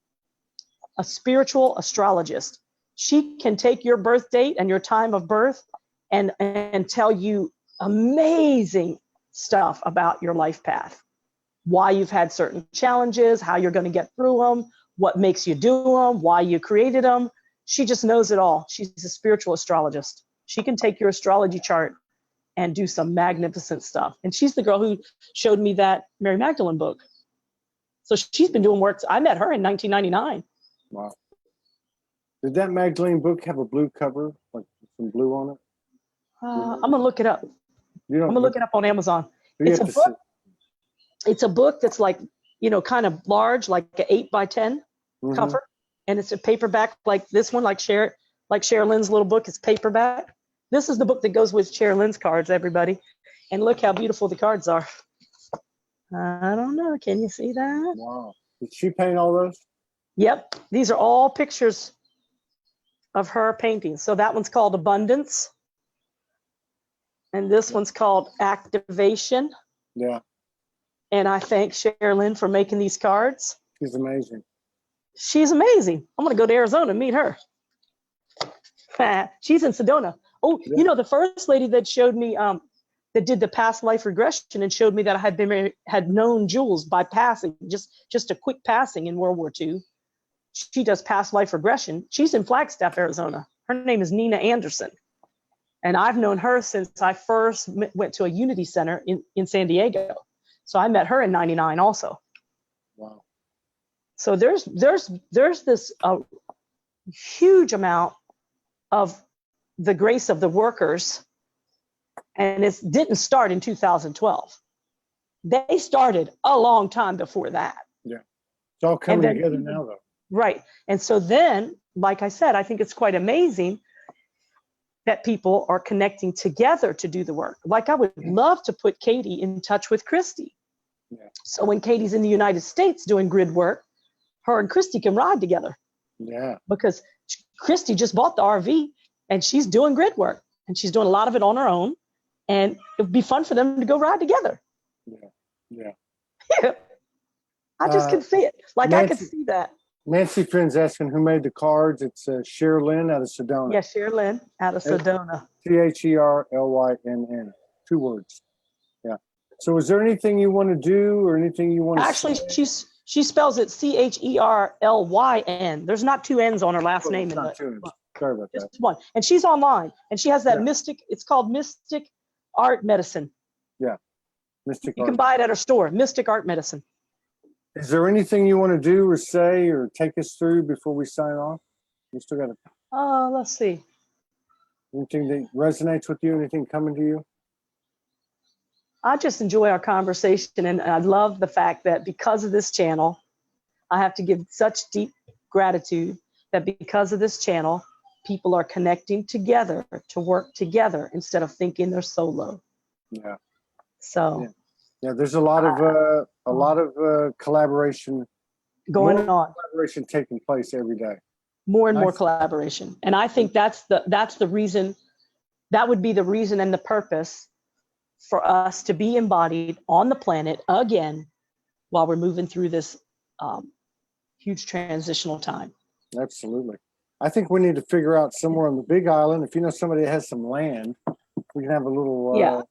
spiritual astrologist. She can take your birth date and your time of birth and tell you amazing stuff about your life path, why you've had certain challenges, how you're going to get through them, what makes you do them, why you created them. She just knows it all. She's a spiritual astrologist. She can take your astrology chart and do some magnificent stuff. And she's the girl who showed me that Mary Magdalene book. So she's been doing work. I met her in 1999. Wow. Did that Magdalene book have a blue cover, like some blue on it? I'm going to look it up. I'm going to look it up on Amazon. It's a book that's like, you know, kind of large, like an 8x10 cover. And it's a paperback like this one, like Sherilyn's little book is paperback. This is the book that goes with Sherilyn's cards, everybody. And look how beautiful the cards are. I don't know. Can you see that? Wow. Did she paint all those? Yep. These are all pictures of her paintings. So that one's called Abundance. And this one's called Activation. Yeah, And I thank Sherilyn for making these cards. she's amazing. She's amazing. I'm going to go to Arizona and meet her. She's in Sedona. Oh, Yeah. you know, the first lady that showed me, that did the past life regression and showed me that I had known Jules by passing, just a quick passing in World War II. She does past life regression. She's in Flagstaff, Arizona. Her name is Nina Anderson. And I've known her since I first went to a Unity Center in San Diego. So I met her in '99 also. Wow. So there's this huge amount of the grace of the workers, and it didn't start in 2012. They started a long time before that. Yeah, it's all coming together now, though. Right. And so then, like I said, I think it's quite amazing that people are connecting together to do the work. Like I would love to put Katie in touch with Christy. Yeah. So when Katie's in the United States doing grid work, her and Christy can ride together. Yeah. Because Christy just bought the RV and she's doing grid work and she's doing a lot of it on her own. And it would be fun for them to go ride together. Yeah. Yeah. Yeah. I just can see it. Like Nancy, I could see that. Nancy Finn's asking who made the cards. It's Sherilyn out of Sedona. Yeah, Sherilyn out of Sedona. Cherlynn. 2 words. Yeah. So is there anything you want to do or anything you want to Actually, say? she spells it Cherlyn. There's not 2 N's on her last name. It's not 2 N's. Sorry about that. Just 1. And she's online. And she has that Mystic, it's called Mystic Art Medicine. Yeah. Mystic You Art. can buy it at her store, Mystic Art Medicine. Is there anything you want to do or say or take us through before we sign off? You still got Let's see. anything that resonates with you? Anything coming to you? I just enjoy our conversation, and I love the fact that because of this channel, I have to give such deep gratitude that because of this channel, people are connecting together to work together instead of thinking they're solo. Yeah. So Yeah, there's a lot of collaboration going on. Collaboration taking place every day. More and more Nice. collaboration. And I think that's the reason, that would be the reason and the purpose for us to be embodied on the planet again while we're moving through this huge transitional time. Absolutely. I think we need to figure out somewhere on the Big Island. If you know somebody that has some land, we can have a little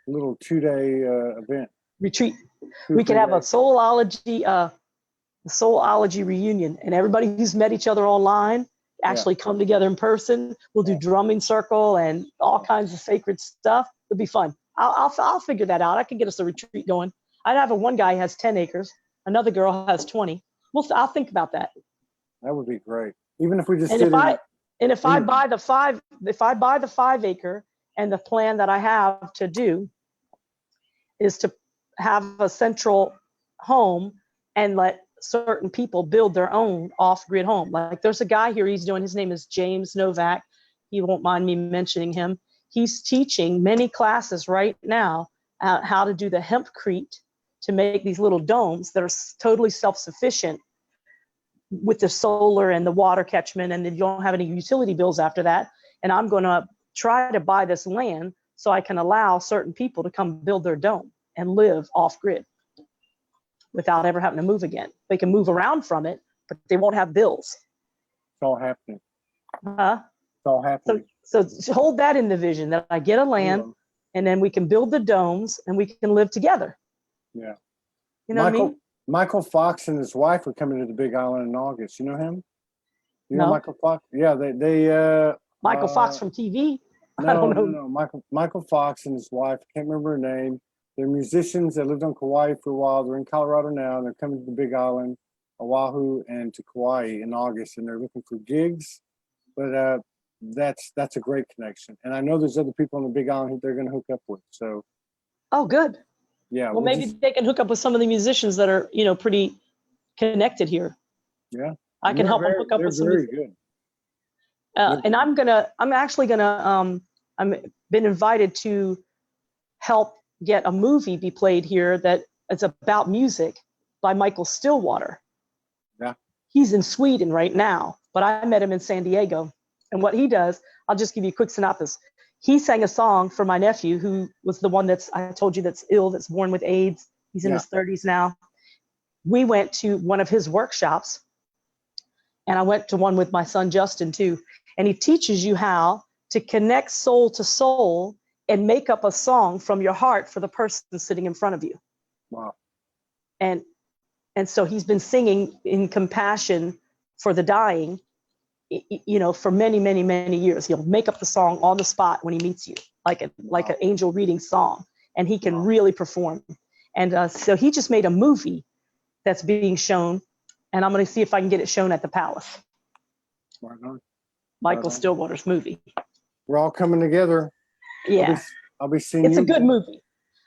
little 2-day event. Retreat. 2 We could have a days. Soulogy reunion, and everybody who's met each other online actually come together in person. We'll do drumming circle and all kinds of sacred stuff. It'll be fun. I'll figure that out. I can get us a retreat going. I'd have one guy has 10 acres, another girl has 20. I'll think about that. That would be great. Even if we just And did if I buy the 5 acre, and the plan that I have to do is to have a central home and let certain people build their own off-grid home. Like there's a guy here, his name is James Novak. He won't mind me mentioning him. He's teaching many classes right now how to do the hempcrete to make these little domes that are totally self-sufficient with the solar and the water catchment, and then you don't have any utility bills after that. And I'm going to try to buy this land so I can allow certain people to come build their dome and live off-grid without ever having to move again. They can move around from it, but they won't have bills. It's all happening. Huh? It's all happening. So hold that in the vision that I get a land and then we can build the domes and we can live together. Yeah. You know what I mean? Michael Fox and his wife are coming to the Big Island in August. You know him? You know No. Michael Fox? Yeah, Michael Fox from TV? No, I don't know. No. Michael Fox and his wife, I can't remember her name. They're musicians that lived on Kauai for a while. They're in Colorado now, and they're coming to the Big Island, Oahu, and to Kauai in August, and they're looking for gigs. But that's a great connection. And I know there's other people on the Big Island who they're going to hook up with. So, Oh, good. yeah. Well, maybe they can hook up with some of the musicians that are, pretty connected here. Yeah. I can help them hook up with some. They're very good. And I'm been invited to help get a movie be played here that is about music by Michael Stillwater. Yeah. He's in Sweden right now, but I met him in San Diego. And what he does, I'll just give you a quick synopsis. he sang a song for my nephew, who was the one I told you that's ill, that's born with AIDS. He's in his 30s now. We went to one of his workshops, and I went to one with my son Justin too. And he teaches you how to connect soul to soul and make up a song from your heart for the person sitting in front of you. Wow. And so he's been singing in compassion for the dying, you know, for many, many, many years. He'll make up the song on the spot when he meets you, like an angel reading song, and he can really perform. And so he just made a movie that's being shown, and I'm going to see if I can get it shown at the Palace. Right on. Michael Stillwater's movie. We're all coming together. Yeah, I'll be seeing it's you. a good movie.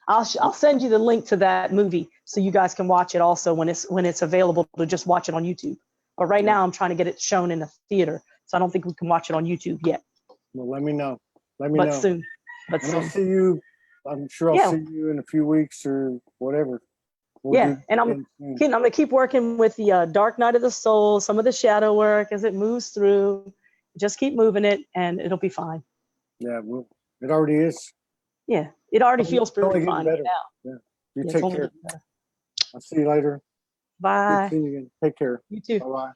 I'll send you the link to that movie so you guys can watch it also when it's available to just watch it on YouTube. But right now I'm trying to get it shown in a theater, so I don't think we can watch it on YouTube yet. Well, let me know. Let me know. Soon. But and soon. I'll see you. I'm sure I'll see you in a few weeks or whatever. And I'm going to keep working with the Dark Night of the Soul, some of the shadow work as it moves through. Just keep moving it, and it'll be fine. Yeah, well, it already is. Yeah, it already feels pretty fine better. now. Yeah. You take care. I'll see you later. Bye. Good seeing you again. Take care. You too. Bye-bye.